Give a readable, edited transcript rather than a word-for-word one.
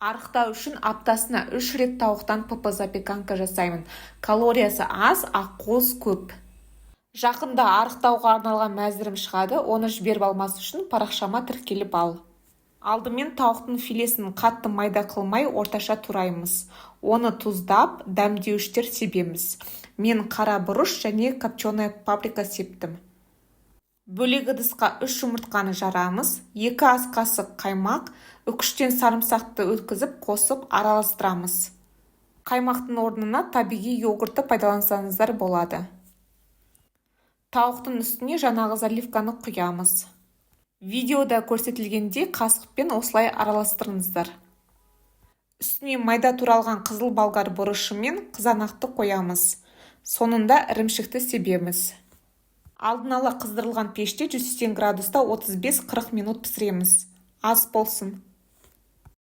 Арықтау үшін аптасына 3 рет тауықтан ПП запеканка жасаймын. Калориясы аз, ақуыз көп. Жақында арықтауға арналған мәзірім шығады, оны жіберіп алмас үшін парақшама тіркеліп ал. Алдымен тауықтың филесін қатты майда қылмай орташа тураймыз. Оны тұздап, дәмдеуіштер себеміз. Мен қара бұрыш және копченая паприка септім. Бөлек ыдысқа 3 жұмыртқаны жарамыз, 2 ас қасық қаймақ, үкіштен сарымсақты өткізіп қосып араластырамыз. Қаймақтың орнына табиғи йогуртты пайдалансаңыздар болады. Тауықтың үстіне жаңағы заливканы құямыз. Видеода көрсетілгендей қасықпен осылай араластырыңыздар. Үстіне майда туралған қызыл болгар бұрышы мен қызанақты қоямыз. Соңында ірімшікті себеміз. Алдын ала қыздырылған пеште 180 градуста 35-40 минут пісіреміз. Ас болсын.